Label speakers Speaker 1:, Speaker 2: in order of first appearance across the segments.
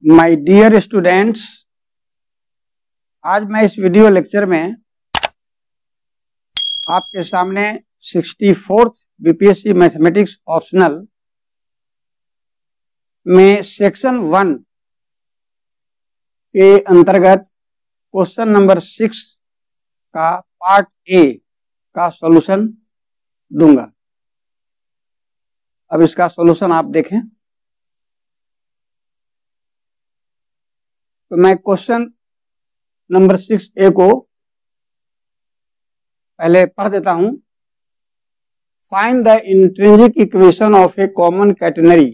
Speaker 1: My dear students, आज मैं इस वीडियो लेक्चर में आपके सामने 64th बीपीएससी मैथमेटिक्स ऑप्शनल में सेक्शन 1 के अंतर्गत क्वेश्चन नंबर 6 का पार्ट ए का सॉल्यूशन दूंगा। अब इसका सॉल्यूशन आप देखें तो मैं क्वेश्चन नंबर 6A को पहले पढ़ देता हूं। Find the intrinsic equation of A common catenary,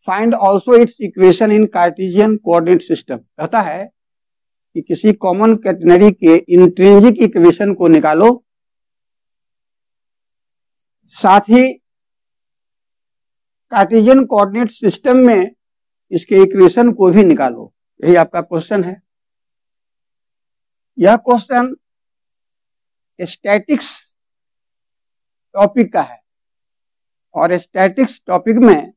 Speaker 1: find also it's equation in Cartesian coordinate system. कहता है कि किसी कॉमन कैटेनरी के इंट्रिंसिक इक्वेशन को निकालो, साथ ही कार्टेशियन कोऑर्डिनेट सिस्टम में इसके इक्वेशन को भी निकालो। यही आपका क्वेश्चन है। यह क्वेश्चन स्टैटिक्स टॉपिक का है और स्टैटिक्स टॉपिक में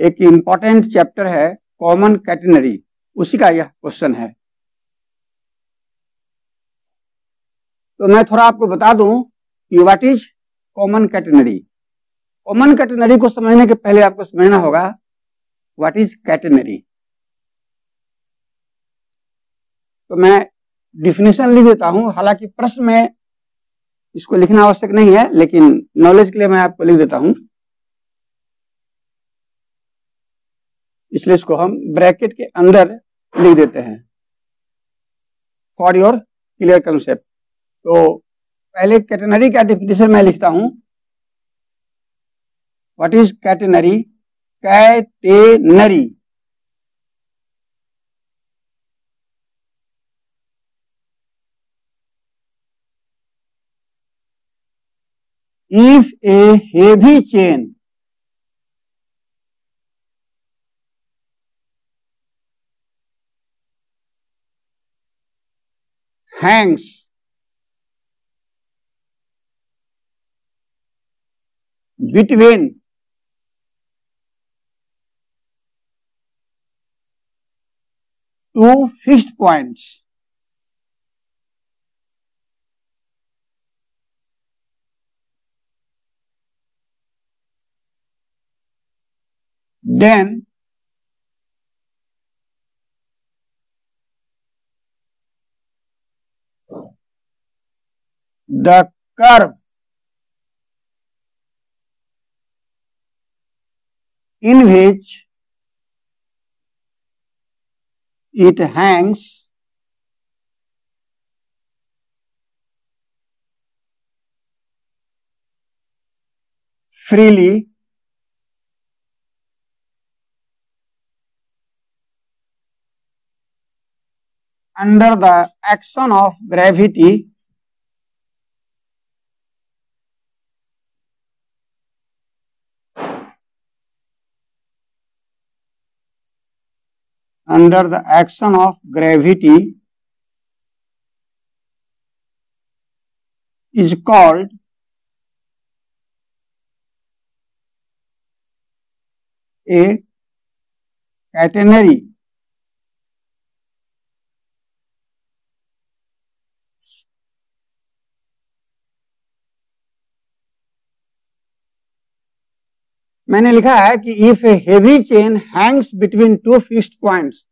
Speaker 1: एक इंपॉर्टेंट चैप्टर है कॉमन कैटेनरी, उसी का यह क्वेश्चन है। तो मैं थोड़ा आपको बता दूं कि what is common catenary. Common catenary को समझने के पहले आपको समझना होगा व्हाट इज कैटेनरी। तो मैं डिफिनेशन लिख देता हूं, हालांकि प्रश्न में इसको लिखना आवश्यक नहीं है, लेकिन नॉलेज के लिए मैं आपको लिख देता हूं, इसलिए इसको हम ब्रैकेट के अंदर लिख देते हैं फॉर योर क्लियर कंसेप्ट। तो पहले कैटेनरी का डिफिनेशन मैं लिखता हूं। What is catenary? Catenary if a heavy chain hangs between two fixed points, then the curve in which it hangs freely under the action of gravity is called a catenary. मैंने लिखा है कि if A heavy chain Hanks between two fixed points.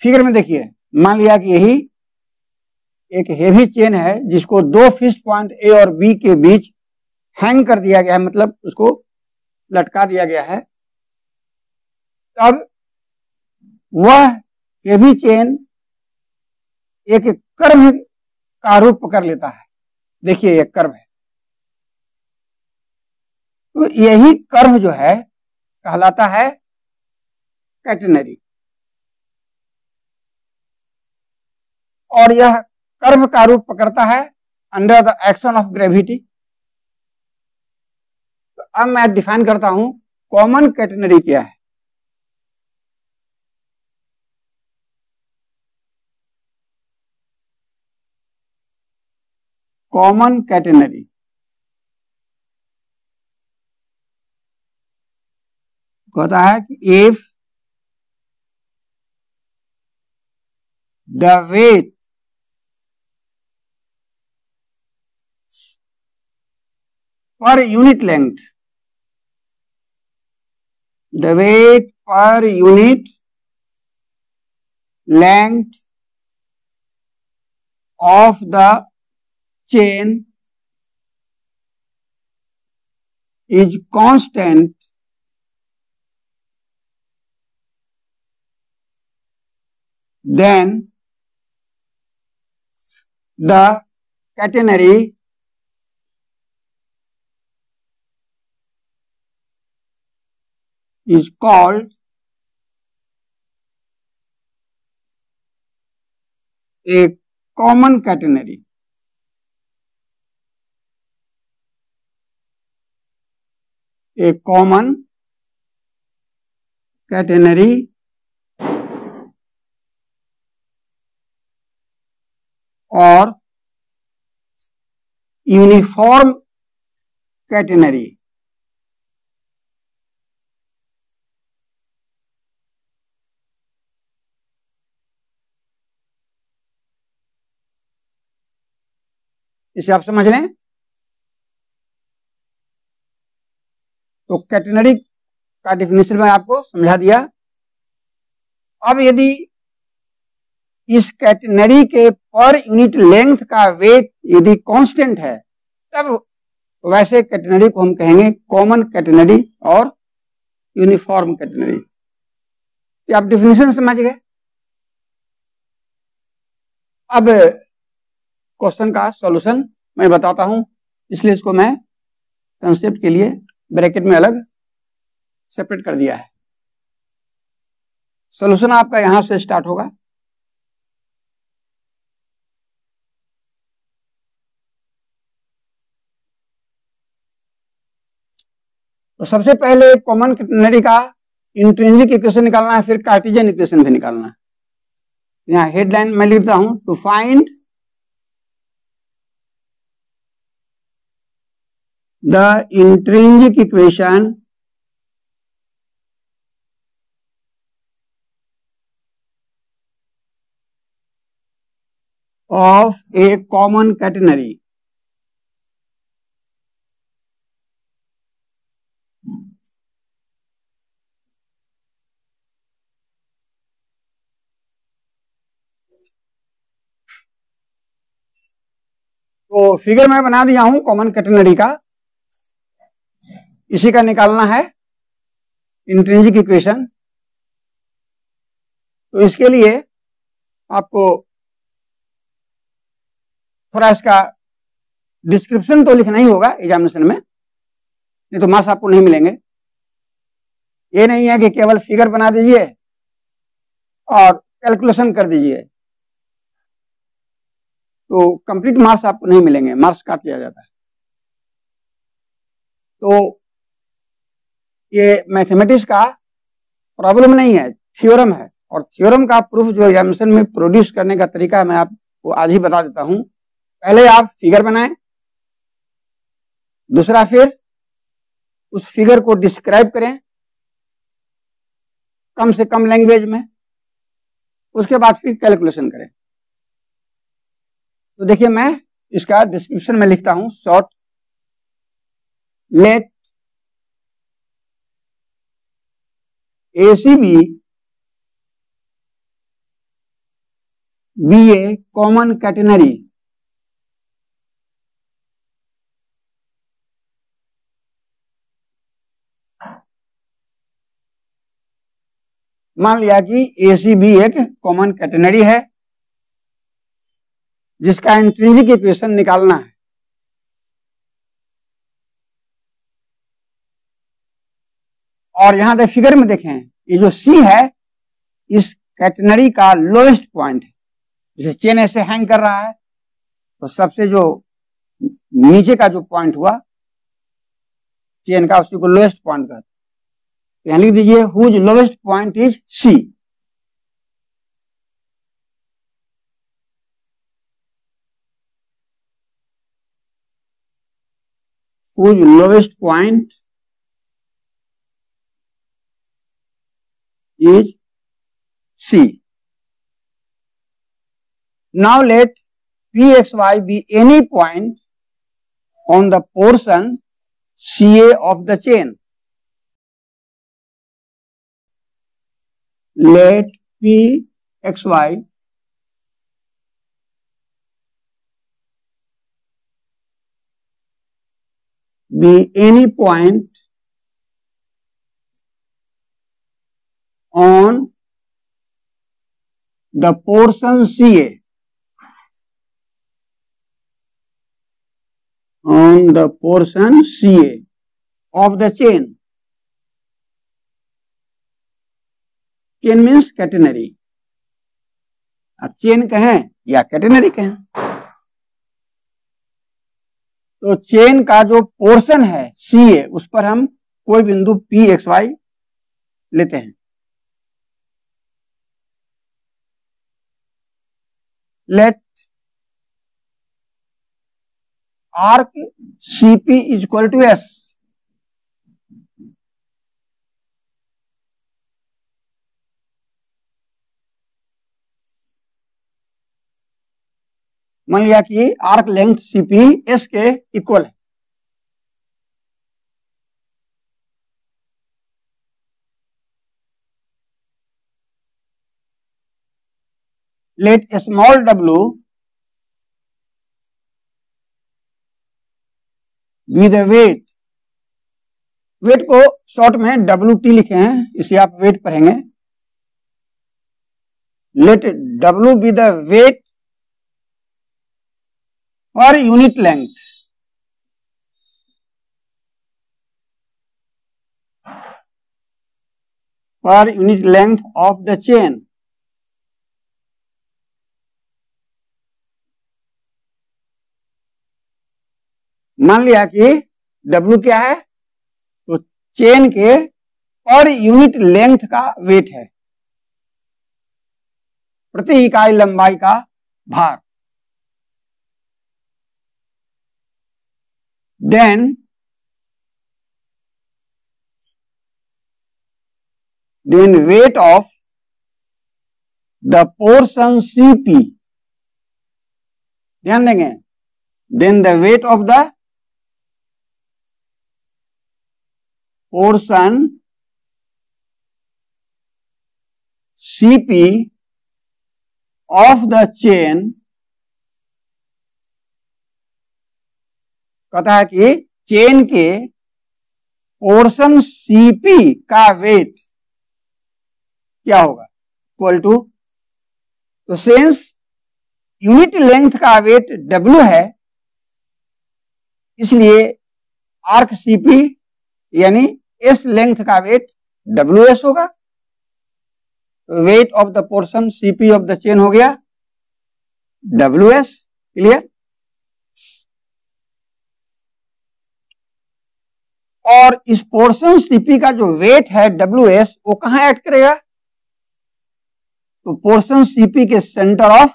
Speaker 1: Figure में देखिए, मान लिया कि यही एक हेवी चेन है जिसको दो फिक्स्ड पॉइंट ए और बी के बीच हैंग कर दिया गया है, मतलब उसको लटका दिया गया है। तब वह हेवी चेन एक कर्व का रूप पकड़ लेता है। देखिए एक कर्व है, तो यही कर्व जो है कहलाता है कैटेनरी। और यह कर्व का रूप पकड़ता है under the action of gravity. तो अब मैं डिफाइन करता हूं कॉमन कैटेनरी क्या है। कॉमन कैटेनरी कहता है कि if the weight per unit length, the weight per unit length of the chain is constant, then the catenary is called a common catenary. A common catenary or uniform catenary. इसे आप समझ लें। तो catenary का definition मैं आपको समझा दिया। अब यदि इस कैटेनरी के पर यूनिट लेंथ का वेट यदि कांस्टेंट है, तब वैसे कैटेनरी को हम कहेंगे कॉमन कैटेनरी और यूनिफॉर्म कैटेनरी। तो आप डिफिनेशन समझ गए। अब क्वेश्चन का सॉल्यूशन मैं बताता हूं, इसलिए इसको मैं कंसेप्ट के लिए ब्रैकेट में अलग सेपरेट कर दिया है। सॉल्यूशन आपका यहां से स्टार्ट होगा। तो सबसे पहले कॉमन कैटेनरी का इंट्रिंसिक इक्वेशन निकालना है, फिर कार्टेशियन इक्वेशन भी निकालना है। यहां हेडलाइन मैं लिखता हूं, to find the intrinsic equation of a common catenary. तो फिगर मैं बना दिया हूं कॉमन कैटेनरी का, इसी का निकालना है इंट्रिंसिक इक्वेशन। तो इसके लिए आपको थोड़ा इसका डिस्क्रिप्शन तो लिखना ही होगा एग्जामिनेशन में, नहीं तो मार्क्स आपको नहीं मिलेंगे। ये नहीं है कि केवल फिगर बना दीजिए और कैलकुलेशन कर दीजिए तो कंप्लीट मार्क्स आपको नहीं मिलेंगे, मार्क्स काट लिया जाता है। तो ये मैथमेटिक्स का प्रॉब्लम नहीं है, थ्योरम है, और थ्योरम का प्रूफ जो एग्जामिनेशन में प्रोड्यूस करने का तरीका मैं आपको आज ही बता देता हूं। पहले आप फिगर बनाएं, दूसरा फिर उस फिगर को डिस्क्राइब करें कम से कम लैंग्वेज में, उसके बाद फिर कैलकुलेशन करें। तो देखिए मैं इसका डिस्क्रिप्शन में लिखता हूं, short, let ACB be a common catenary मान लिया कि ACB एक कॉमन कैटेनरी है जिसका इंट्रिंसिक इक्वेशन निकालना है। और यहां तक फिगर में देखें, ये जो C है इस कैटेनरी का लोएस्ट पॉइंट है। जैसे चेन ऐसे हैंग कर रहा है तो सबसे जो नीचे का जो पॉइंट हुआ चेन का, उसी को लोएस्ट पॉइंट कहते हैं। यहां लिख दीजिए whose lowest point is C। Whose lowest point is C. Now let Pxy be any point on the portion CA of the chain. Let Pxy be any point on the portion CA on the portion CA of the chain. Chain means catenary. अब chain कहें या catenary कहें, तो chain का जो portion है CA उस पर हम कोई बिंदु PXY लेते हैं. Let arc CP is equal to S. मान लिया कि आर्क लेंथ CP S के इक्वल है. Let small w be the weight. Weight को शॉर्ट में WT लिखे हैं, इसे आप वेट पढ़ेंगे. Let W be the weight per unit length. Per unit length of the chain. मान लिया कि W क्या है, तो चेन के पर यूनिट लेंथ का वेट है, प्रति इकाई लंबाई का भार. Then weight of the portion CP. ध्यान देंगे. Then the weight of the portion CP of the chain. कहता है कि चेन के पोर्शन CP का वेट क्या होगा, इक्वल टू, तो सेंस यूनिट लेंथ का वेट W है, इसलिए आर्क CP यानी S लेंथ का वेट WS होगा. तो weight of the portion CP of the chain हो गया WS. क्लियर. और इस पोर्शन CP का जो वेट है WS वो कहां ऐड करेगा, तो पोर्शन CP के सेंटर ऑफ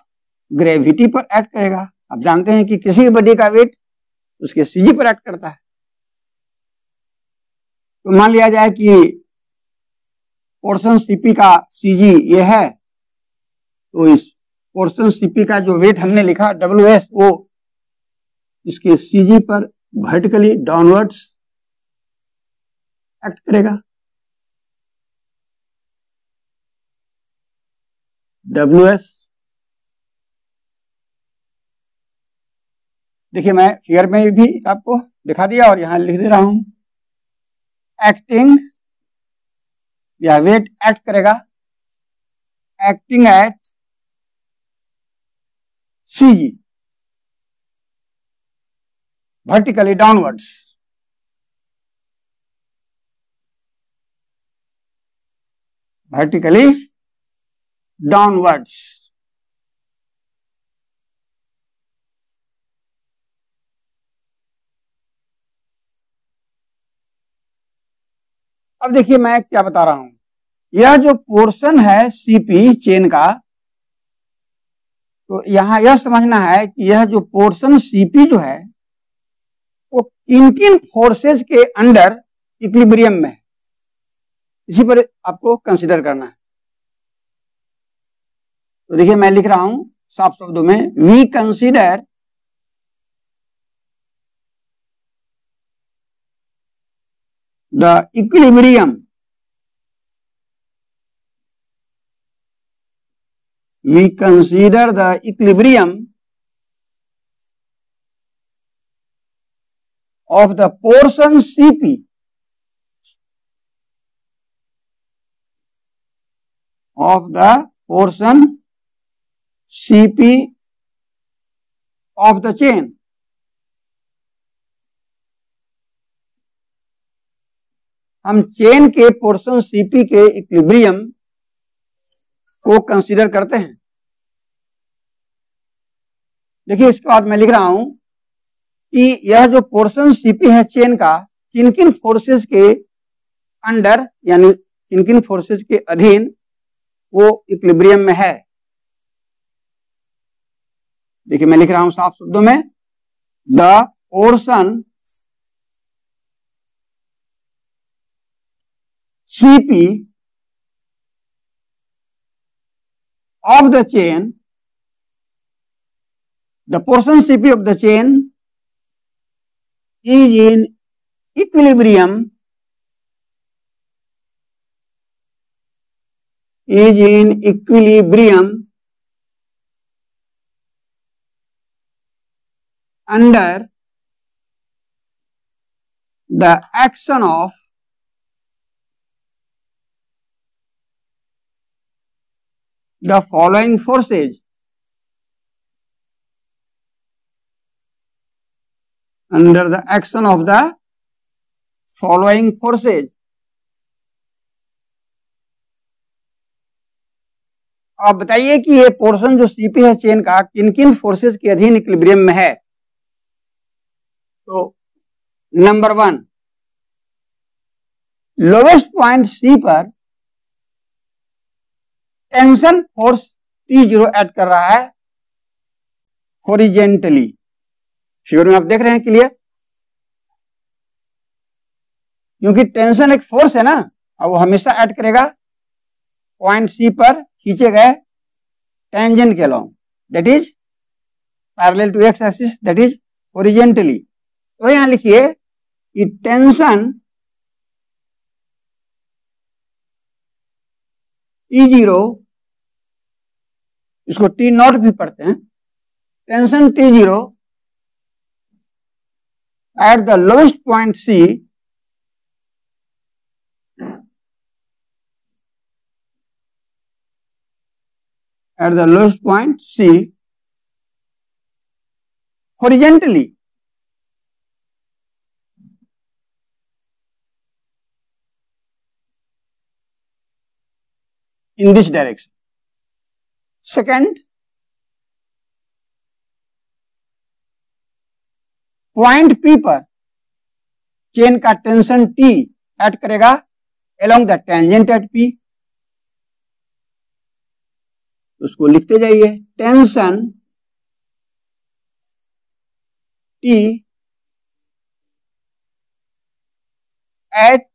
Speaker 1: ग्रेविटी पर ऐड करेगा. आप जानते हैं कि किसी भी बॉडी का वेट उसके CG पर ऐड करता है. तो मान लिया जाए कि पोर्शन CP का CG ये है, तो इस पोर्शन CP का जो वेट हमने लिखा WS वो इसके CG पर वर्टिकली डाउनवर्ड्स एक्ट करेगा. WS देखिए, मैं फिगर में भी आपको दिखा दिया और यहां लिख दे रहा हूं. एक्टिंग या वेट एक्ट करेगा acting at CG vertically downwards. vertically downwards. अब देखिए मैं क्या बता रहा हूं. यह जो पोर्शन है CP चेन का, तो यहां यह समझना है कि यह जो पोर्शन CP जो है वो किन किन फोर्सेज के अंडर इक्विलिब्रियम में है. इसी पर आपको कंसीडर करना है। तो देखिए मैं लिख रहा हूं साफ शब्दों में, we consider the equilibrium, we consider the equilibrium of the portion Cp of the portion Cp of the chain, हम चेन के पोर्शन Cp के इक्विलिब्रियम को कंसीडर करते हैं। देखिए इसके बाद मैं लिख रहा हूं कि यह जो पोर्शन Cp है चेन का, किन किन फोर्सेस के अंडर यानी किन किन फोर्सेस के अधीन वो इक्विलिब्रियम में है। देखिए मैं लिख रहा हूं साफ शब्दों में, the portion Cp of the chain, the portion Cp of the chain is in equilibrium, under the action of the following forces, under the action of the following forces। आप बताइए कि ये पोर्शन जो Cp है chain का किन किन forces के अधीन इक्विलिब्रियम में है। तो नंबर 1, लोवेस्ट पॉइंट C पर टेंशन फोर्स T0 ऐड कर रहा है हॉरिजेंटली। फिगर में आप देख रहे हैं क्लियर, क्योंकि टेंशन एक फोर्स है ना, अब वो हमेशा ऐड करेगा पॉइंट C पर खींचे गए टेंजेंट के along, that is parallel to x axis, that is horizontally. तो यहां लिखिए कि टेंशन T0, इसको T0 भी पढ़ते हैं, tension T0 at the lowest point C horizontally in this direction। Second, point P पर चेन का टेंशन T ऐड करेगा along the tangent at P। उसको लिखते जाइए, tension T at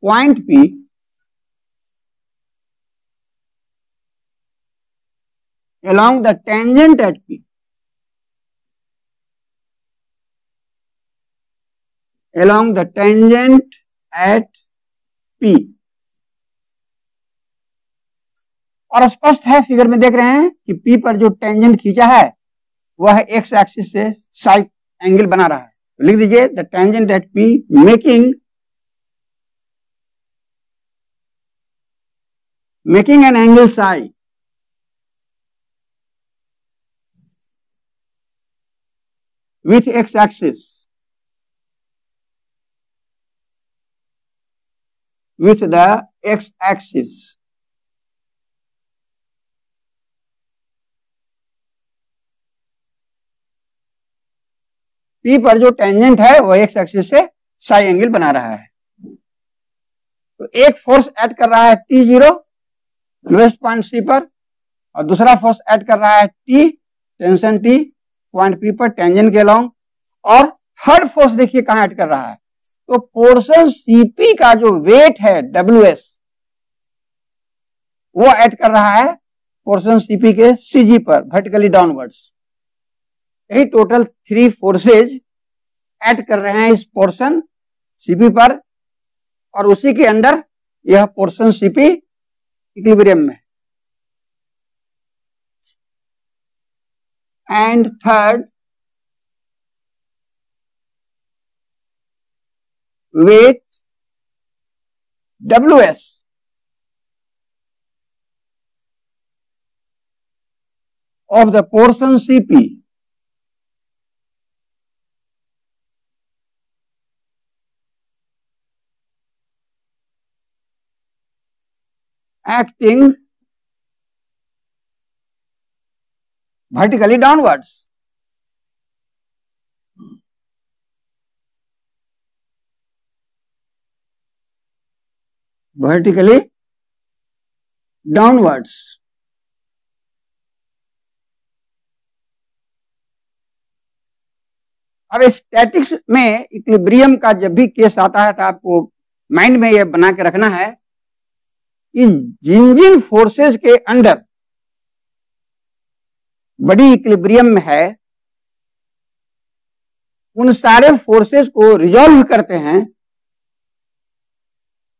Speaker 1: point P along the tangent at P, along the tangent at P। और स्पष्ट है, figure में देख रहे हैं कि P पर जो टेंजेंट खींचा है वह एक्स एक्सिस से साइड एंगल बना रहा है। तो लिख दीजिए the tangent at P making an angle Sai with x axis, with the x axis। P पर जो टेंजेंट है वो x एक्सिस से साई एंगल बना रहा है। तो एक फोर्स ऐड कर रहा है T0 लोएस्ट पॉइंट C पर, और दूसरा फोर्स ऐड कर रहा है T tension T point P पर टेंजेंट के अलोंग, और थर्ड फोर्स देखिए कहां ऐड कर रहा है, तो पोर्शन सीपी का जो वेट है WS वो ऐड कर रहा है पोर्शन सीपी के CG पर वर्टिकली डाउनवर्ड्स। यही टोटल 3 फोर्सेज ऐड कर रहे हैं इस पोर्शन सीपी पर, और उसी के अंदर यह पोर्शन सीपी इक्विलिब्रियम में। And third, weight WS of the portion CP acting vertically downwards. Vertically downwards. अब स्टैटिक्स में इक्विलिब्रियम का जब भी केस आता है तो आपको माइंड में यह बना के रखना है कि जिन जिन फोर्सेस के अंडर बड़ी इक्विलिब्रियम में है उन सारे फोर्सेस को रिजॉल्व करते हैं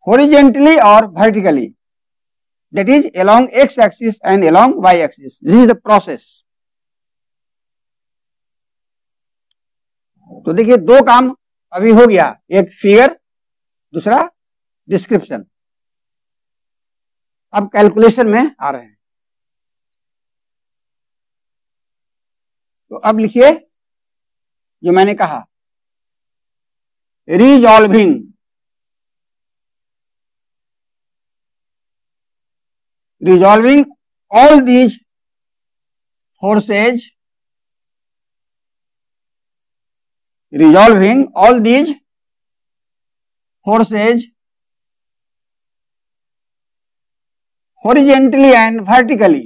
Speaker 1: हॉरिजेंटली और vertically, that is along x axis and along y axis. This is the process. तो देखिए दो काम अभी हो गया, एक फिगर, दूसरा डिस्क्रिप्शन। अब कैलकुलेशन में आ रहे हैं। तो अब लिखिए जो मैंने कहा, resolving all these forces, resolving all these forces horizontally and vertically,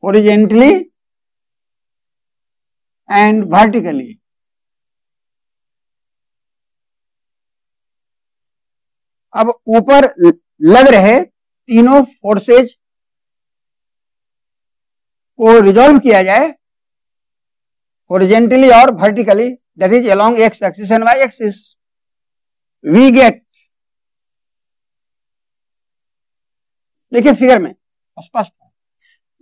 Speaker 1: horizontally and vertically। अब ऊपर लग रहे तीनों फोर्सेज को रिजॉल्व किया जाए हॉरिजेंटली और vertically, that is along x axis and y axis. We get, देखिए फिगर में स्पष्ट है,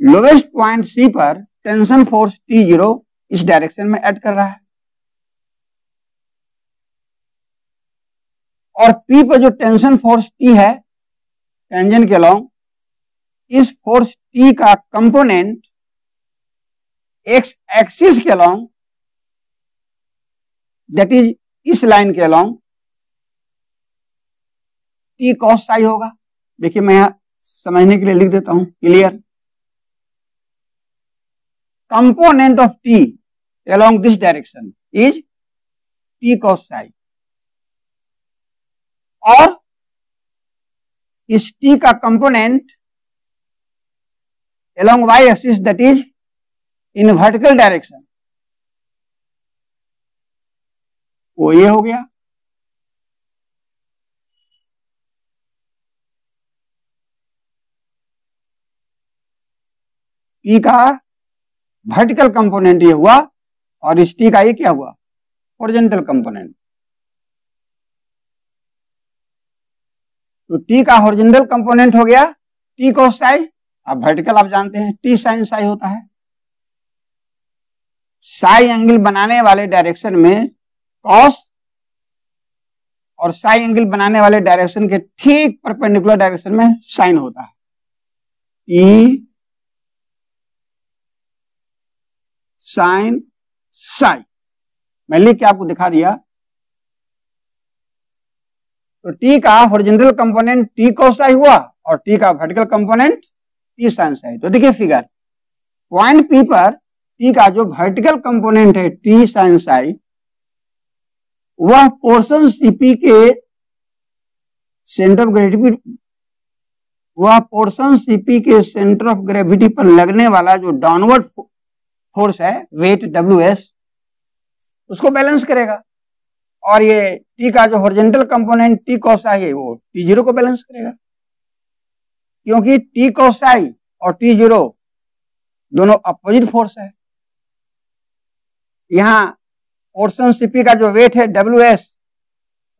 Speaker 1: लोवेस्ट पॉइंट सी पर टेंशन फोर्स T0 इस डायरेक्शन में ऐड कर रहा है, और P पर जो टेंशन फोर्स T है टेंजेंट के अलोंग, इस फोर्स T का कंपोनेंट एक्स एक्सिस के अलोंग, दैट इज इस लाइन के अलोंग T cos साई होगा। देखिए मैं यहां समझने के लिए लिख देता हूं, clear. Component of T along this direction is T cos Sai, और इस T का component along y axis, that is in vertical direction, वो ये हो गया। T का वर्टिकल कंपोनेंट ये हुआ, और इस T का ये क्या हुआ, हॉरिजॉन्टल कंपोनेंट। तो T का हॉरिजॉन्टल कंपोनेंट हो गया T cos साई। अब वर्टिकल आप जानते हैं T sin साई होता है। साई एंगल बनाने वाले डायरेक्शन में cos, और साई एंगल बनाने वाले डायरेक्शन के ठीक परपेंडिकुलर डायरेक्शन में साइन होता है। T sin साई मैं लिख के आपको दिखा दिया। तो T का horizontal component T cos Sai हुआ, और T का vertical component T sin Sai. तो देखिए फिगर, पॉइंट P पर T का जो वर्टिकल कंपोनेंट है T sin साई, वह पोर्शन CP के सेंटर ऑफ ग्रेविटी, वह पोर्शन CP के सेंटर ऑफ ग्रेविटी पर लगने वाला जो डाउनवर्ड फोर्स है वेट WS, उसको बैलेंस करेगा। और ये T का जो हॉरिजॉन्टल कंपोनेंट T cos है वो T0 को बैलेंस करेगा, क्योंकि T cos और T0 दोनों अपोजिट फोर्स है। यहाँ पोर्शन CP का जो वेट है WS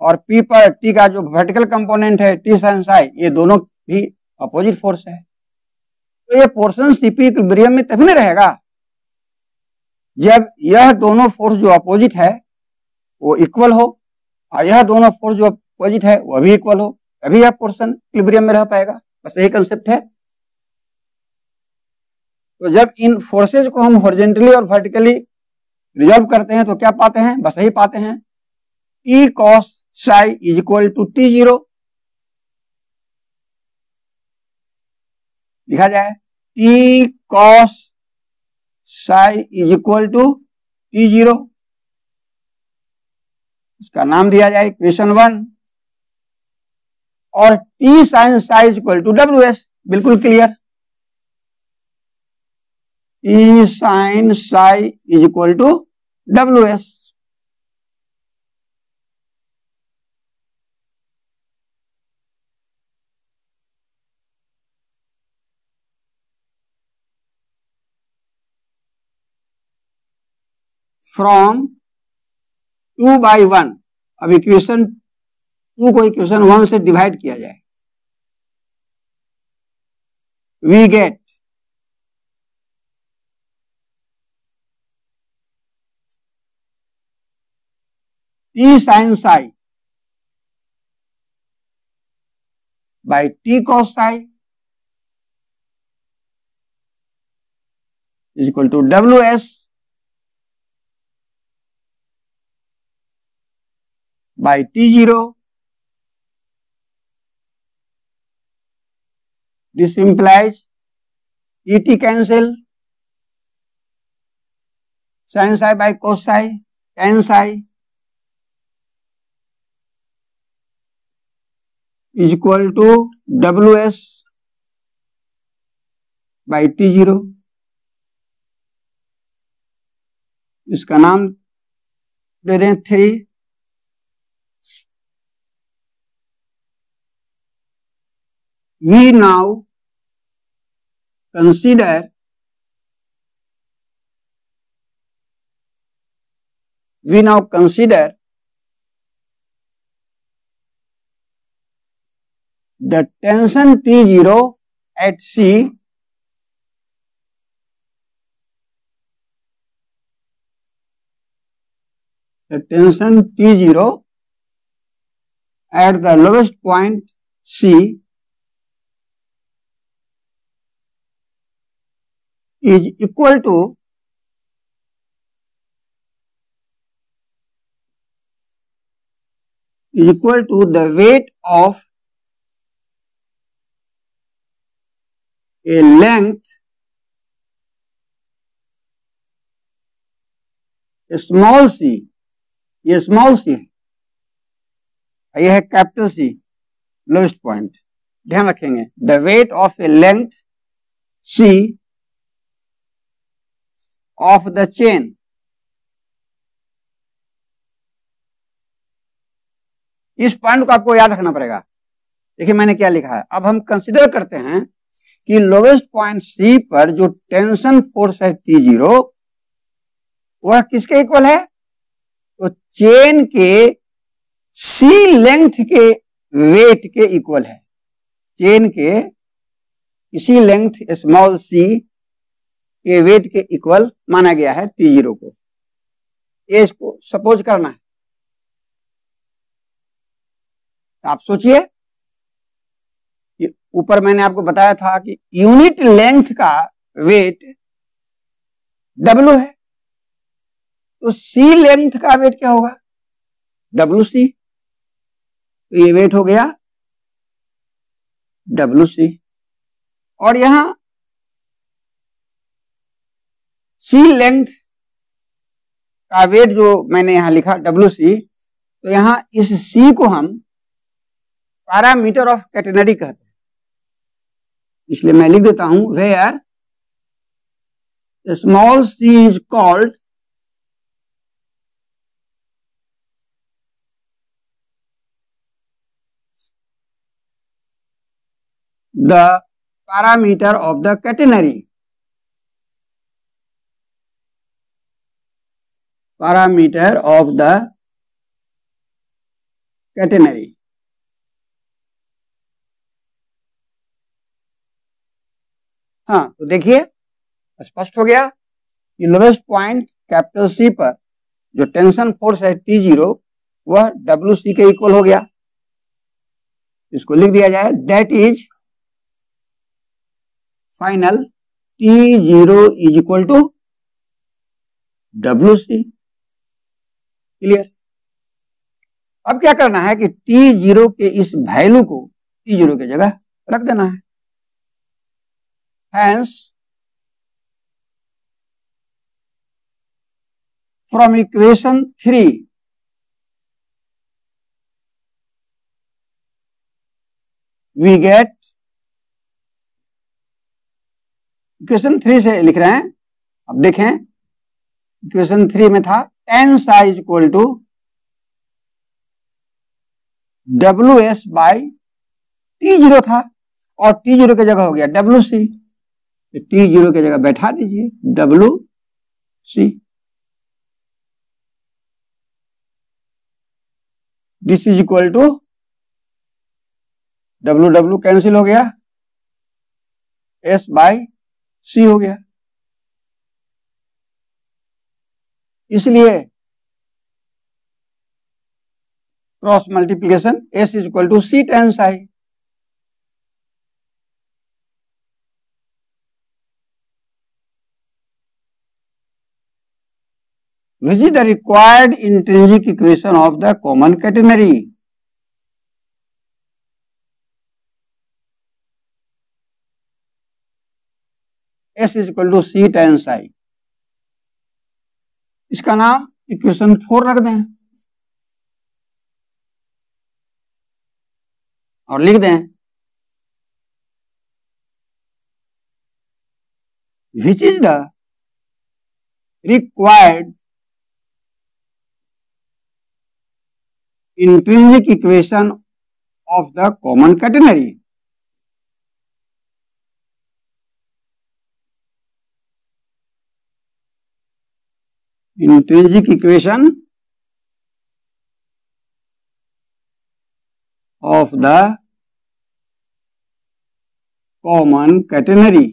Speaker 1: और P पर T का जो वर्टिकल कंपोनेंट है T sin psi, ये दोनों भी अपोजिट फोर्स है। तो ये पोर्शन CP इक्विलिब्रियम में तभी नहीं रहेगा जब यह दोनों फोर्स जो अपोजिट है वो इक्वल हो और यह दोनों फोर्स जो अपोजिट है वह भी इक्वल हो, तभी यह पोर्शन इक्विलिब्रियम में रह पाएगा। बस यही कंसेप्ट है। तो जब इन फोर्सेज को हम हॉरिजॉन्टली और वर्टिकली रिजॉल्व करते हैं तो क्या पाते हैं? बस यही पाते हैं, T cos psi is equal to T0। लिखा जाए T cos psi is equal to T0, इसका नाम दिया जाए इक्वेशन 1। और T sin psi is equal to WS, बिल्कुल clear. T sin psi is equal to WS। From 2/1, अब equation 2 को इक्वेशन 1 से डिवाइड किया जाए, we get T sin psi by T cos psi is equal to WS by T0. This implies ET cancel, sin psi by cos psi, tan psi is equal to WS by T0। इसका नाम दे दें 3। We now consider the tension T0 at C at the lowest point C is equal to the weight of a length small c, ये small C है, यह है capital C, lowest point. ध्यान रखेंगे, the weight of A length C of the chain इस point को आपको याद रखना पड़ेगा। देखिए मैंने क्या लिखा है, अब हम कंसीडर करते हैं कि लोवेस्ट पॉइंट C पर जो टेंशन फोर्स है T0 वह किसके इक्वल है? तो चेन के C लेंथ के वेट के इक्वल है। चेन के इसी लेंथ स्मॉल c के वेट के इक्वल माना गया है T0 को। ये इसको सपोज करना है। आप सोचिए, ऊपर मैंने आपको बताया था कि यूनिट लेंथ का वेट W है, तो C लेंथ का वेट क्या होगा? WC। तो ये वेट हो गया WC। और यहां C लेंथ का वेट जो मैंने यहां लिखा WC, तो यहां इस C को हम पैरामीटर ऑफ कैटेनरी कहते हैं। इसलिए मैं लिख देता हूं where small c is called the parameter of the catenary. Parameter of the catenary. हाँ, तो देखिए स्पष्ट हो गया कि लोवेस्ट पॉइंट कैपिटल सी पर जो टेंशन फोर्स है T0 वह WC के इक्वल हो गया। इसको लिख दिया जाए, that is final T0 is equal to WC। Clear. अब क्या करना है कि T0 के इस वैल्यू को T0 की जगह रख देना है। Hence, from equation 3, we get, equation 3 से लिख रहे हैं। अब देखें, इक्वेशन 3 में था tan psi is equal to WS by T0 था और T0 की जगह हो गया WC। T0 की जगह बैठा दीजिए WC। This is equal to W cancel हो गया, S बाई C हो गया। इसलिए cross multiplication S is equal to C tan psi। Which is the required intrinsic equation of the common catenary? S is equal to C tan psi। इसका नाम equation 4 रख दें और लिख दें which is the required intrinsic equation of the common catenary। Intrinsic equation of the common catenary।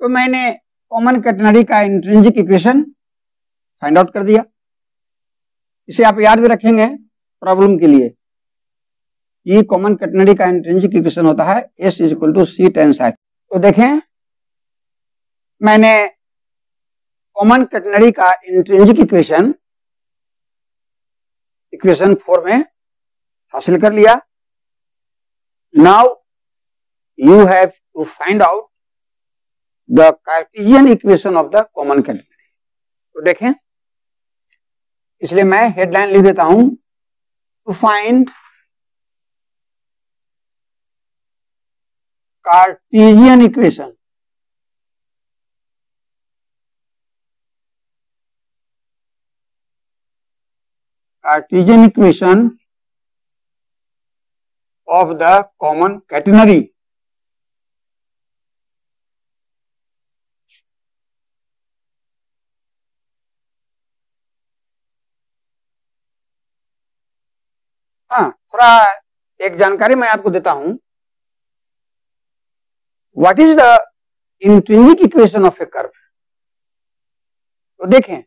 Speaker 1: तो मैंने common catenary का इंट्रिंसिक इक्वेशन फाइंड आउट कर दिया। इसे आप याद भी रखेंगे प्रॉब्लम के लिए। ये कॉमन कैटेनरी का इंट्रिंसिक इक्वेशन होता है S is equal to C tan psi। तो देखें, मैंने कॉमन कैटेनरी का इंट्रिंसिक इक्वेशन 4 में हासिल कर लिया। Now you have to find out the Cartesian equation of the common catenary. तो देखें, इसलिए मैं हेडलाइन लिख देता हूं, to find Cartesian equation of the common catenary। हाँ, थोड़ा एक जानकारी मैं आपको देता हूं। What is the intrinsic equation of A curve? तो देखें,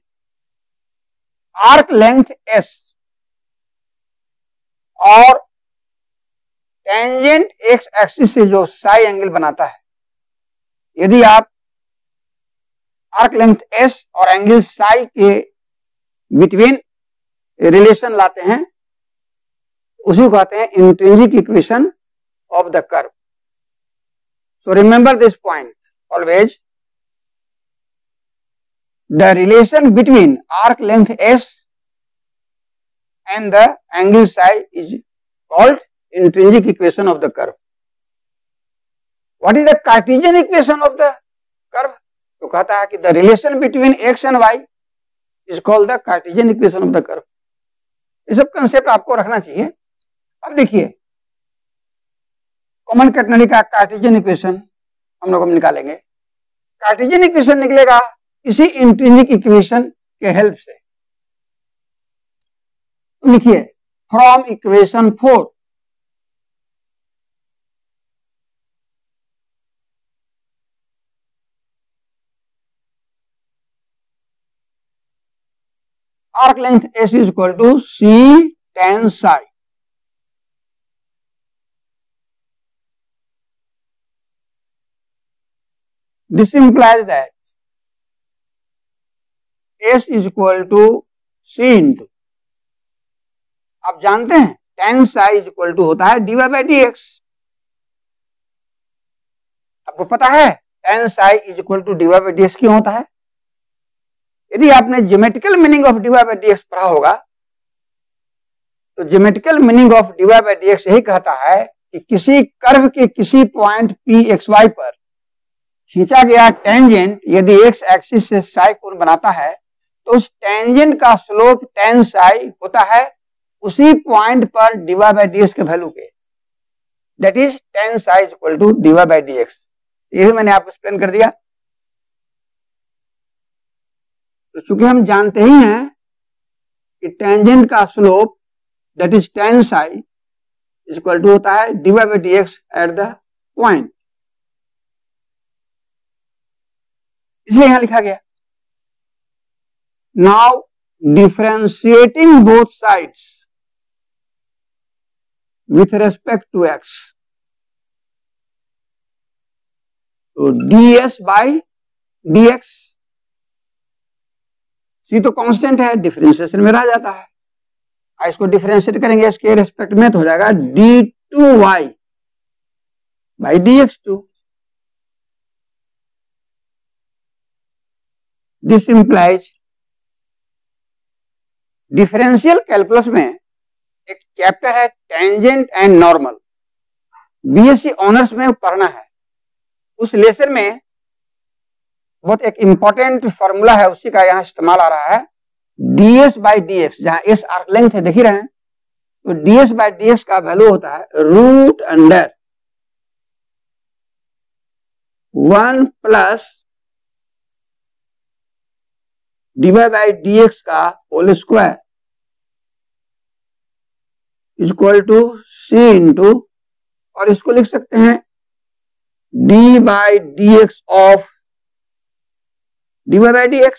Speaker 1: आर्क लेंथ S और टेंजेंट एक्स एक्सिस से जो साई एंगल बनाता है, यदि आप आर्क लेंथ S और एंगल साई के बिटवीन रिलेशन लाते हैं, उसी को कहते हैं intrinsic equation of the curve. So remember this point always, the relation between arc length S and the angle psi is called intrinsic equation of the curve। What is the Cartesian equation of the curve? तो कहता है कि the relation between x and y is called the Cartesian equation of the curve. ये सब concept आपको रखना चाहिए। अब देखिए कॉमन कैटेनरी का कार्टेशियन इक्वेशन हम लोग निकालेंगे। कार्टेशियन इक्वेशन निकलेगा किसी इंट्रिंसिक इक्वेशन के हेल्प से। तो लिखिए from equation 4 arc length S is equal to C tan psi. This implies that S is equal to C into, आप जानते हैं tan psi is equal to होता है dy by dx। आपको पता है tan psi is equal to dy by dx क्यों होता है? यदि आपने geometrical meaning of dy by dx पढ़ा होगा तो geometrical meaning of dy by dx यही कहता है कि किसी कर्व के किसी पॉइंट p x y पर खींचा गया टेंजेंट यदि x एक्सिस से psi कोण बनाता है तो उस टेंजेंट का स्लोप tan psi होता है उसी पॉइंट पर dy by dx के वैल्यू के, that is tan psi is equal to dy by dx। ये भी मैंने आपको एक्सप्लेन कर दिया। तो चूंकि हम जानते ही हैं कि टेंजेंट का slope that is tan psi is equal to होता है dy by dx at the point, इसलिए यहां लिखा गया। Now differentiating both sides with respect to x, तो ds बाई dx, c तो कांस्टेंट है डिफरेंशिएशन में रह जाता है। इसको डिफरेंशिएट करेंगे इसके रेस्पेक्ट में तो हो जाएगा d2y by dx2। This implies, differential calculus में एक चैप्टर है tangent and normal, BSc honours में पढ़ना है। उस लेसन में बहुत एक इंपॉर्टेंट फॉर्मूला है उसी का यहां इस्तेमाल आ रहा है, ds बाई dx, जहां s आर्क लेंथ है देख ही रहे हैं। तो ds बाई dx का वैल्यू होता है root under 1 plus dy by dx का whole square is equal to c into, और इसको लिख सकते हैं d by dx of dy by dx।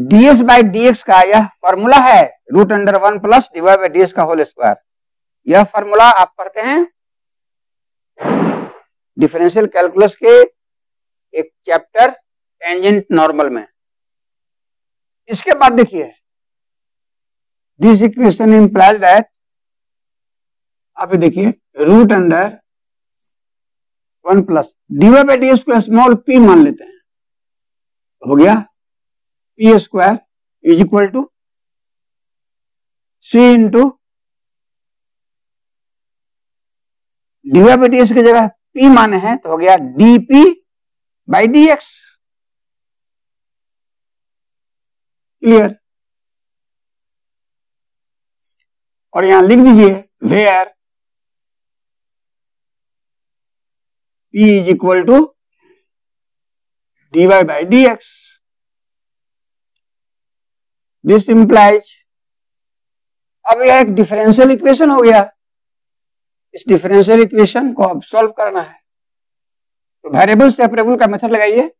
Speaker 1: ds by dx का यह फॉर्मूला है root under 1 plus dy by dx का होल स्क्वायर। यह फॉर्मूला आप पढ़ते हैं डिफरेंशियल कैलकुलस के एक चैप्टर टेंजेंट नॉर्मल में। इसके बाद देखिए दिस इक्वेशन इंप्लाइज दैट, आप देखिए root under 1 plus dy by dx को स्मॉल p मान लेते हैं, हो गया p square is equal to c into dy by dx की जगह p माने हैं तो हो गया dp बाई dx। क्लियर? और यहां लिख दीजिए where p is equal to dy by dx। This implies, अब यह एक डिफरेंशियल इक्वेशन हो गया। इस डिफरेंशियल इक्वेशन को अब सॉल्व करना है तो वेरिएबल सेपरेबल का मेथड लगाइए,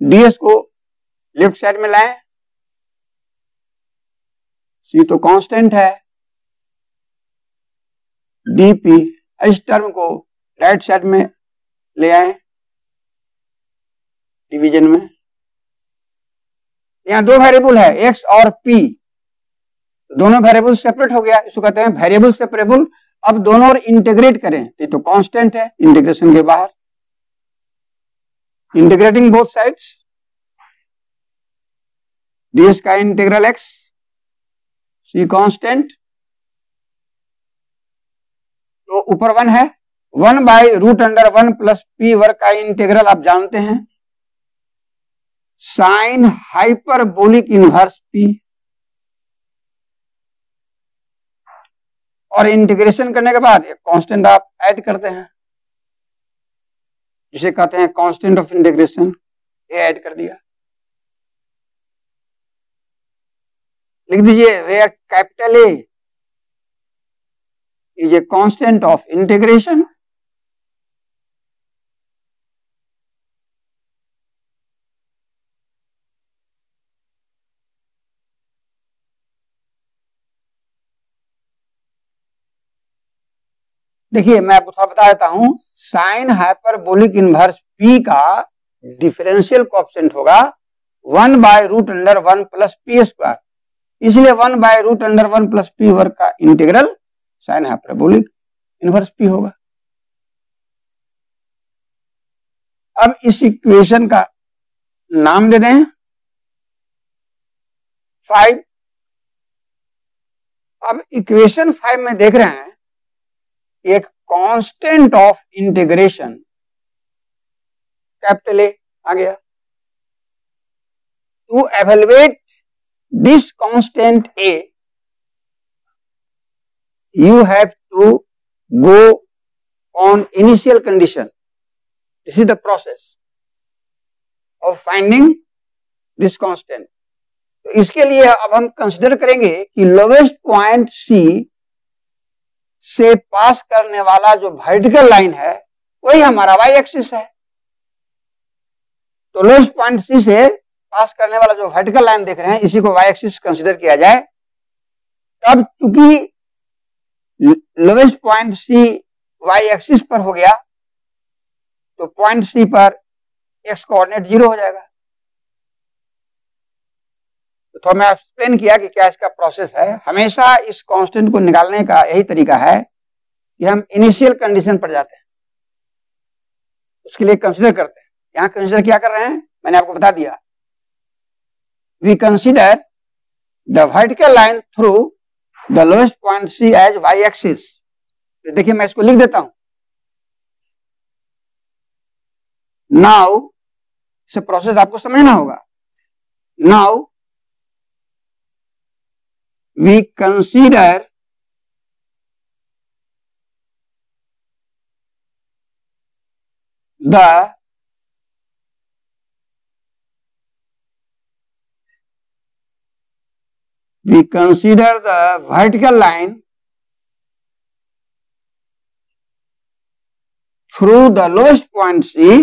Speaker 1: ds को लेफ्ट साइड में लाएं, c तो कांस्टेंट है, dp इस टर्म को राइट साइड में ले आए डिवीजन में। यहां दो वेरिएबल है x और p, दोनों वेरिएबल सेपरेट हो गया, इसको कहते हैं वेरिएबल सेपरेबल। अब दोनों और इंटीग्रेट करें, ये तो कांस्टेंट है इंटीग्रेशन के बाहर, इंटीग्रेटिंग बोथ साइड्स, ds का इंटीग्रल x, c कांस्टेंट, तो ऊपर 1 है, 1/√1 प्लस पी वर्ग का इंटीग्रल आप जानते हैं, साइन हाइपरबोलिक इनवर्स पी, और इंटीग्रेशन करने के बाद एक कांस्टेंट आप ऐड करते हैं जिसे कहते हैं कांस्टेंट ऑफ इंटीग्रेशन, ये ऐड कर दिया। लिख दीजिए where capital A is a constant of integration, देखिए मैं आपको थोड़ा बता देता हूं, साइन हाइपरबोलिक इनवर्स पी का डिफरेंशियल कोएफिशिएंट होगा 1/√1 प्लस पी स्क्वायर, इसलिए 1/√1 प्लस पी वर्ग का integral sign hyperbolic inverse P होगा। अब इस इक्वेशन का नाम दे दें 5। अब इक्वेशन 5 में देख रहे हैं एक constant of integration capital A आ गया। To evaluate this constant A you have to go on initial condition. This is the process of finding this constant. तो इसके लिए अब हम कंसिडर करेंगे कि लोवेस्ट पॉइंट सी से पास करने वाला जो वर्टिकल लाइन है वही हमारा वाई एक्सिस है। तो लोवेस्ट पॉइंट सी से पास करने वाला जो वर्टिकल लाइन देख रहे हैं इसी को वाई एक्सिस कंसिडर किया जाए। तब चूंकि lowest point C y axis पर हो गया तो पॉइंट सी पर एक्स कोऑर्डिनेट 0 हो जाएगा। तो थोड़ा मैं एक्सप्लेन किया कि क्या इसका प्रोसेस है। हमेशा इस कांस्टेंट को निकालने का यही तरीका है कि हम इनिशियल कंडीशन पर जाते हैं, उसके लिए कंसीडर करते हैं। यहां कंसीडर क्या कर रहे हैं मैंने आपको बता दिया, we consider the vertical line through the lowest point C as y axis. तो देखिए मैं इसको लिख देता हूं। नाउ इसे प्रोसेस आपको समझना होगा। Now we consider the vertical line through the lowest point C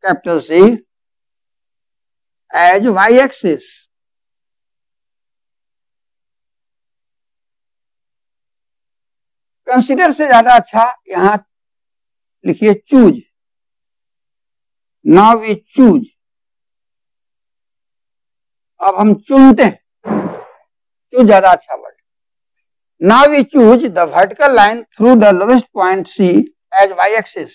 Speaker 1: capital C as y axis। Consider से ज्यादा अच्छा यहां लिखिए चूज। नाउ वी चूज, अब हम चुनते हैं, चूज ज्यादा अच्छा word. Now we choose the vertical line through the lowest point C as y axis.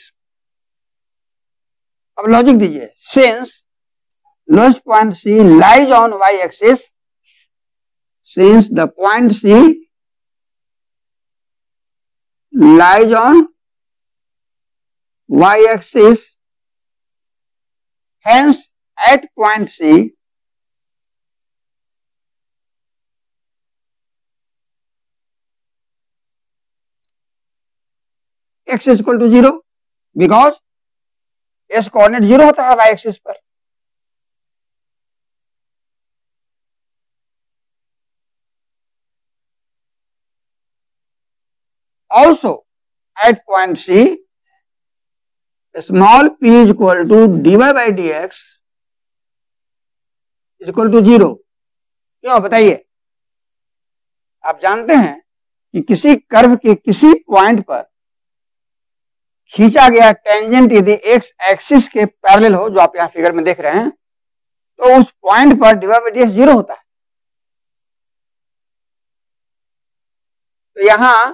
Speaker 1: अब लॉजिक दीजिए, since lowest point C lies on y axis, since the point C lies on y-axis, hence at point C x is equal to 0 because s coordinate 0 होता है y-axis पर। Also at point C small p is equal to dy by dx is equal to 0। क्यों बताइए? आप जानते हैं कि किसी कर्व के किसी पॉइंट पर खींचा गया टेंजेंट यदि एक्स एक्सिस के पैरेलल हो, जो आप यहां फिगर में देख रहे हैं, तो उस पॉइंट पर dy by dx 0 होता है। तो यहां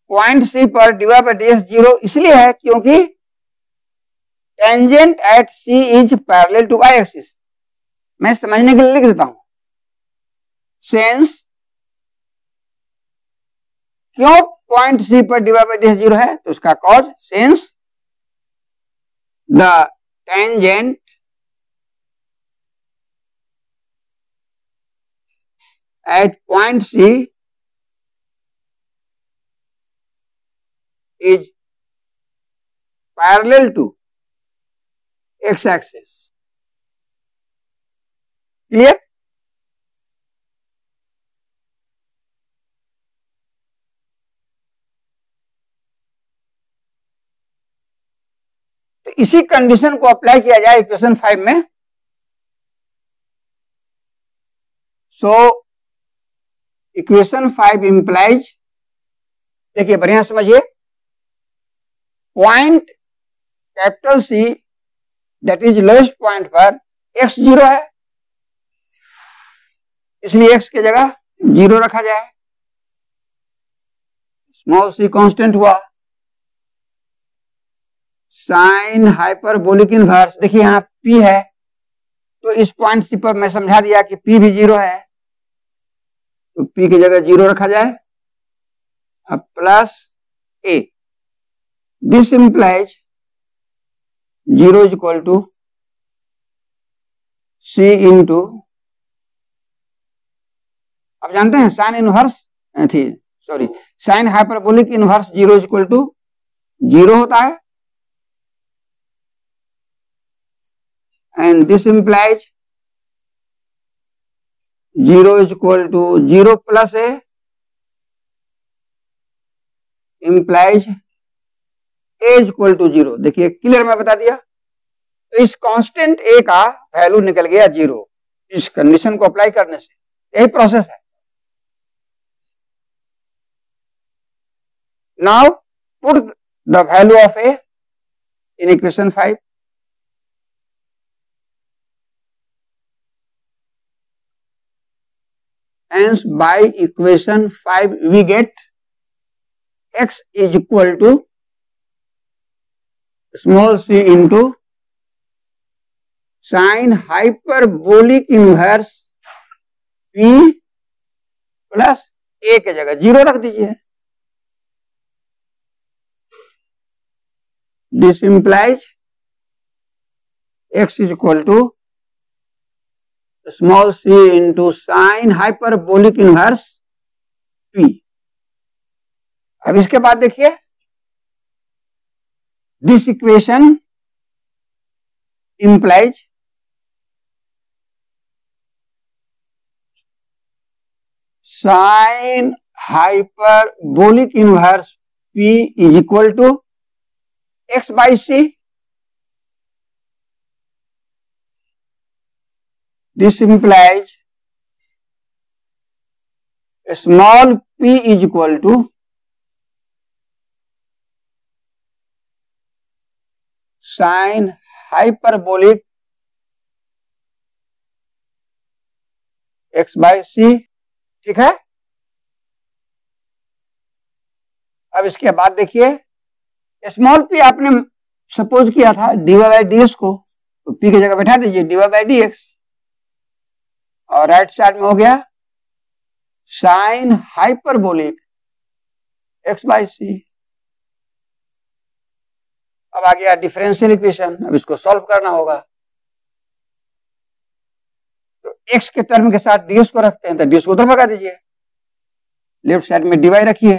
Speaker 1: पॉइंट सी पर dy by dx 0 इसलिए है क्योंकि tangent at C is parallel to आई एक्सिस। मैं समझने के लिए लिख देता हूं, सेंस क्यों पॉइंट सी पर डिवाइड बाई डी जीरो है, तो उसका cause since the tangent at point C is parallel to x axis. Clear? तो इसी कंडीशन को अप्लाई किया जाए इक्वेशन 5 में। सो इक्वेशन 5 इंप्लाइज, देखिए बढ़िया समझिए, point capital see that is lowest point पर एक्स जीरो है, इसलिए एक्स की जगह जीरो रखा जाए, स्मॉल सी कांस्टेंट हुआ। साइन हाइपरबोलिक इनवर्स, देखिए यहां पी है तो इस पॉइंट सी पर मैं समझा दिया कि पी भी जीरो है, तो पी की जगह जीरो रखा जाए। अब plus A, this implies zero is equal to c into, आप जानते हैं साइन इनवर्स थी, sorry sine hyperbolic inverse zero is equal to zero होता है, and this implies 0 is equal to 0 plus a implies a is equal to 0। देखिए clear मैं बता दिया, तो इस कांस्टेंट a का वैल्यू निकल गया 0 इस कंडीशन को अप्लाई करने से, यही प्रोसेस है। Now put the value of a in equation 5। Hence by equation 5 we get x is equal to small c into sin hyperbolic inverse p plus a के जगह जीरो रख दीजिए। This implies x is equal to small c into sine hyperbolic inverse p। अब इसके बाद देखिए, this equation implies sine hyperbolic inverse p is equal to x by c. This implies small p is equal to sin hyperbolic x by c। ठीक है? अब इसके बाद देखिए, स्मॉल p आपने सपोज किया था dy बाई डी एक्स को, तो p की जगह बैठा दीजिए dy बाई डी एक्स, और राइट साइड में हो गया साइन हाइपरबोलिक एक्स बाई सी। अब आ गया डिफरेंशियल इक्वेशन, अब इसको सॉल्व करना होगा। तो एक्स के टर्म के साथ डी एक्स को रखते हैं, तो डी एक्स को उधर भगा दीजिए, लेफ्ट साइड में डीवाई रखिए,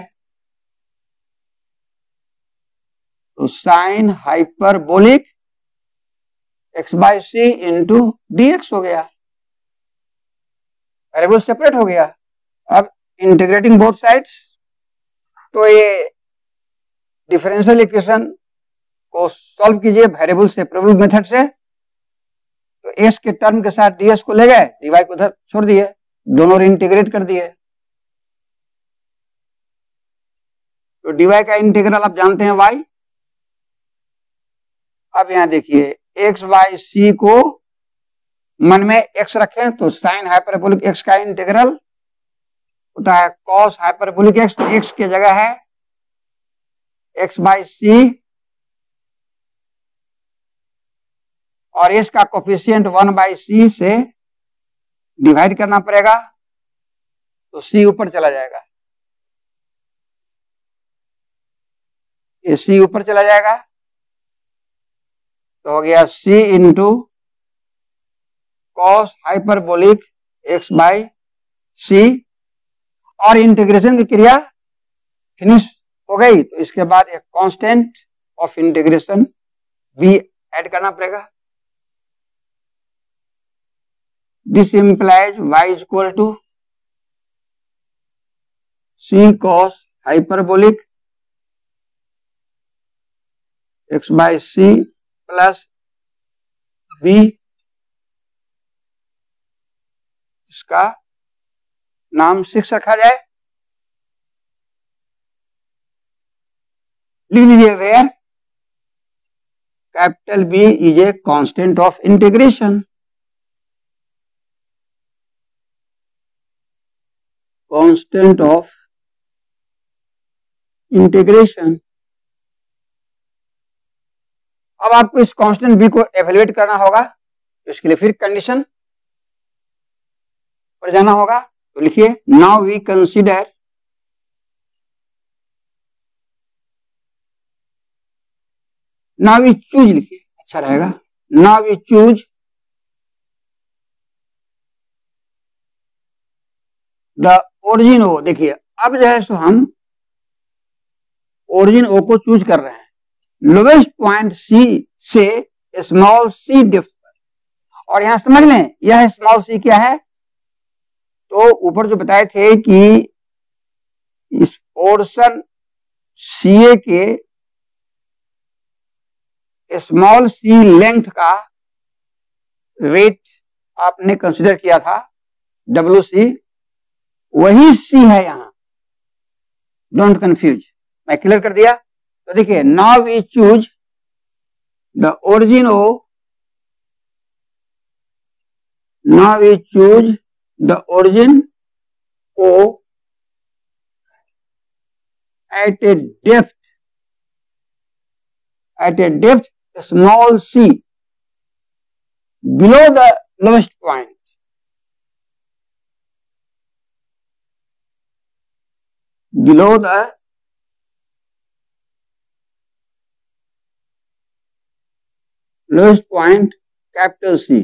Speaker 1: तो sine hyperbolic x by c into d x हो गया, वेरिएबल सेपरेट हो गया। अब इंटीग्रेटिंग बोथ साइड्स, तो ये डिफरेंशियल इक्वेशन को सॉल्व कीजिए वेरिएबल सेपरेबल मेथड से। तो एक्स के टर्म के साथ डी एक्स को ले गए, डीवाई को उधर छोड़ दिए, दोनों इंटीग्रेट कर दिए। तो डीवाई का इंटीग्रल आप जानते हैं वाई। अब यहां देखिए एक्स बाई सी को मन में एक्स रखें, तो साइन हाइपरबोलिक एक्स का इंटीग्रल होता है कॉस हाइपरबोलिक एक्स, एक्स की जगह है एक्स बाई सी और इसका कोफिशिएंट 1/c से डिवाइड करना पड़ेगा, तो c ऊपर चला जाएगा, ये c ऊपर चला जाएगा, तो हो गया c into cos hyperbolic x/c, और इंटीग्रेशन की क्रिया फिनिश हो गई, तो इसके बाद एक constant of integration b add करना पड़ेगा। This implies y is equal to c cos hyperbolic x/c plus b, इसका नाम 6 रखा जाए, लिख लीजिए where capital B is a constant of integration, constant of integration. अब आपको इस कांस्टेंट B को एवेल्युएट करना होगा, तो इसके लिए फिर कंडीशन पर जाना होगा, तो लिखिए now we consider now we choose, लिखिए अच्छा रहेगा, now we choose the origin O. देखिए अब जो है सो हम ओरिजिन ओ को चूज कर रहे हैं लोवेस्ट पॉइंट सी से स्मॉल सी डेप्थ पर, और यहां समझ लें यह स्मॉल सी क्या है, तो ऊपर जो बताए थे कि इस पोर्शन सीए के स्मॉल सी लेंथ का वेट आपने कंसीडर किया था WC, वही सी है यहां, डोंट कंफ्यूज, मैं क्लियर कर दिया। तो देखिए now we choose the origin O, now we choose the origin O at a depth small c below the lowest point, below the lowest point capital C।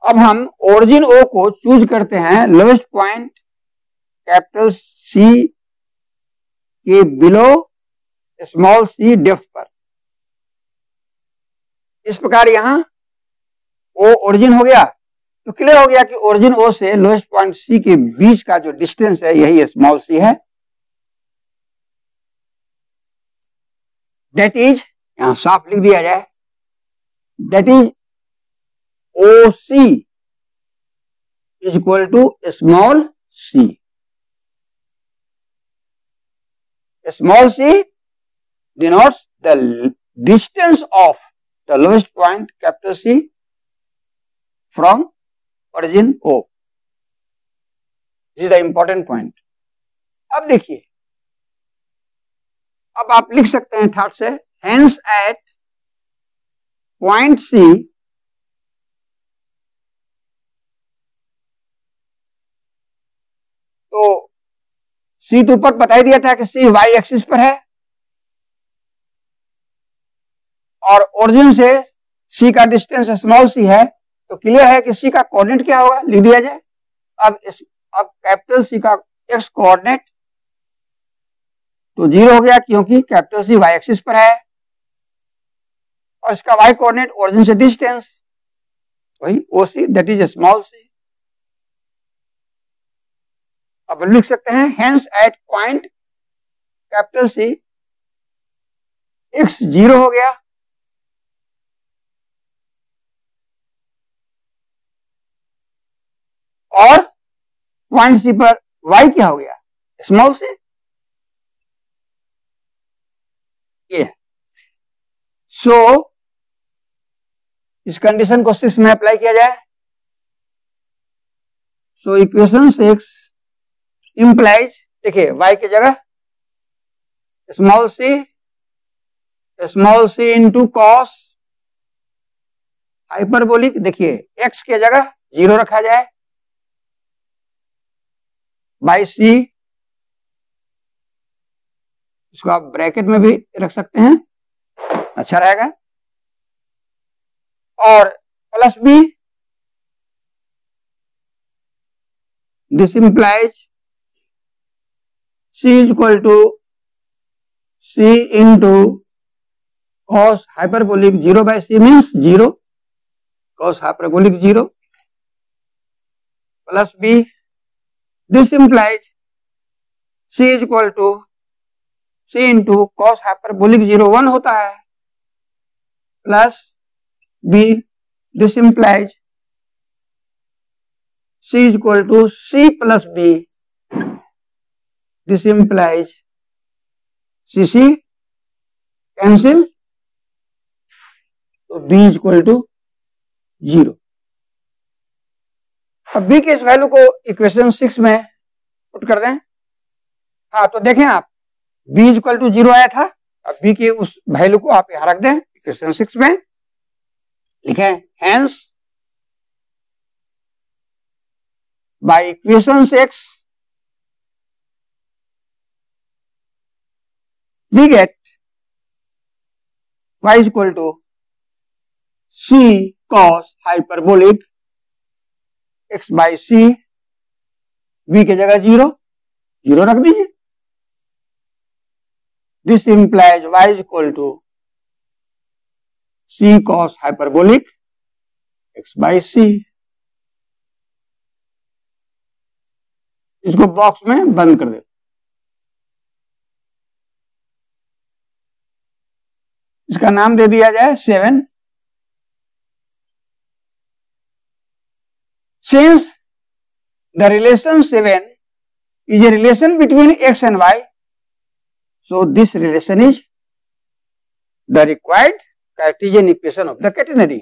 Speaker 1: अब हम ओरिजिन O को choose करते हैं lowest point capital C के below small c depth पर। इस प्रकार यहां O ओरिजिन हो गया, तो क्लियर हो गया कि ओरिजिन O से लोएस्ट पॉइंट C के बीच का जो डिस्टेंस है यही स्मॉल c है, दैट इज, यहां साफ लिख दिया जाए, that is OC is equal to small c। Small c denotes the distance of the lowest point capital C from origin O. This is the important point. अब देखिए, अब आप लिख सकते हैं थर्ड से, hence at point C तो C तो ऊपर बता ही दिया था कि C y एक्सिस पर है, और ओरिजिन से C का डिस्टेंस स्मॉल c है, तो क्लियर है कि C का कोऑर्डिनेट क्या होगा, लिख दिया जाए। अब कैपिटल C का x कोऑर्डिनेट तो 0 हो गया, क्योंकि कैपिटल C y एक्सिस पर है, और इसका y कोऑर्डिनेट ओरिजिन से डिस्टेंस वही OC, that is small c। अब लिख सकते हैं hence at point capital C x 0 हो गया, और पॉइंट C पर y क्या हो गया, स्मॉल c। ये सो इस कंडीशन को 6 में अप्लाई किया जाए, सो इक्वेशन 6 इंप्लाइज, देखिए y की जगह small c small C into cos hyperbolic, देखिए एक्स के जगह 0 रखा जाए, बाई सी, इसको आप ब्रैकेट में भी रख सकते हैं, अच्छा रहेगा, और plus B, this implies c is equal to c into cos hyperbolic 0 by c means 0, cos hyperbolic 0 plus B, this implies c is equal to c into cos hyperbolic 0 1 होता है, plus B, this implies c is equal to c plus B, this implies c c cancel, तो B is equal to 0। अब B के इस value को equation 6 में put कर दें। हाँ, तो देखें आप, बी इज इक्वल टू 0 आया था, अब बी के उस वैल्यू को आप यहां रख दें इक्वेशन 6 में, लिखें hence by equation 6 we get y is equal to c cos hyperbolic x by c, v के जगह 0 रख दीजिए, this implies y is equal to c cos hyperbolic x by c, इसको बॉक्स में बंद कर दे। इसका नाम दे दिया जाए 7। Since the relation 7 is a relation between x and y, so this relation is the required Cartesian equation of the catenary।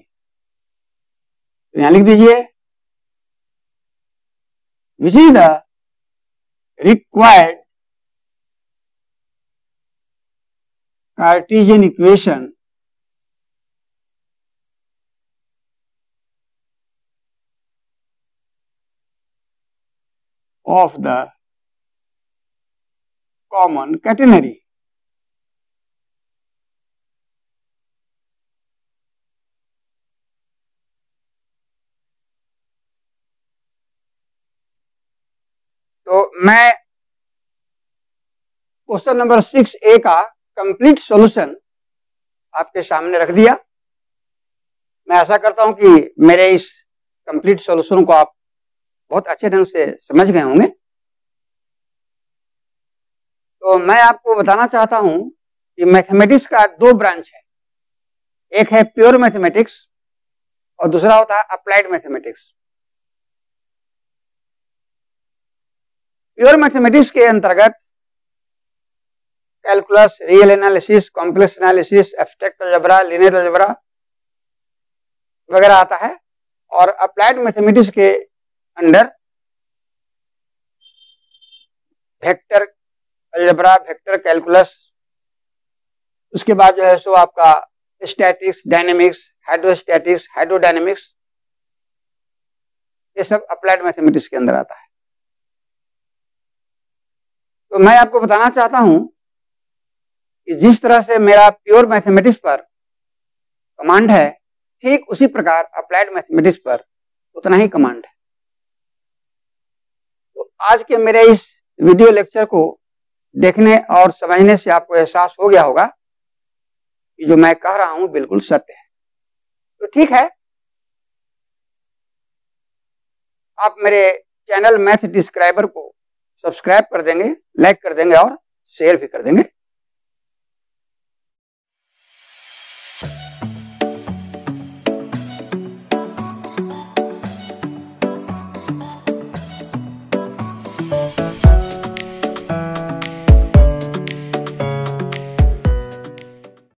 Speaker 1: तो यहां लिख दीजिए which is the required Cartesian equation of the common catenary। तो मैं question number 6A का complete solution आपके सामने रख दिया। मैं आशा करता हूं कि मेरे इस कंप्लीट सॉल्यूशन को आप बहुत अच्छे ढंग से समझ गए होंगे। तो मैं आपको बताना चाहता हूं कि मैथमेटिक्स का 2 ब्रांच है, एक है प्योर मैथमेटिक्स और दूसरा होता है अप्लाइड मैथमेटिक्स। प्योर मैथमेटिक्स के अंतर्गत calculus, real analysis, complex analysis, abstract algebra, linear algebra वगैरह आता है, और अप्लाइड मैथमेटिक्स के under vector algebra, vector calculus, उसके बाद जो है सो आपका स्टैटिक्स, डायनेमिक्स, हाइड्रोस्टैटिक्स, हाइड्रोडायनेमिक्स, ये सब अप्लाइड मैथमेटिक्स के अंदर आता है। तो मैं आपको बताना चाहता हूं कि जिस तरह से मेरा प्योर मैथमेटिक्स पर कमांड है, ठीक उसी प्रकार अप्लाइड मैथमेटिक्स पर उतना ही कमांड है। तो आज के मेरे इस वीडियो लेक्चर को देखने और समझने से आपको एहसास हो गया होगा कि जो मैं कह रहा हूं बिल्कुल सत्य है। तो ठीक है, आप मेरे चैनल मैथ डिस्क्राइबर को सब्सक्राइब कर देंगे, लाइक कर देंगे और शेयर भी कर देंगे।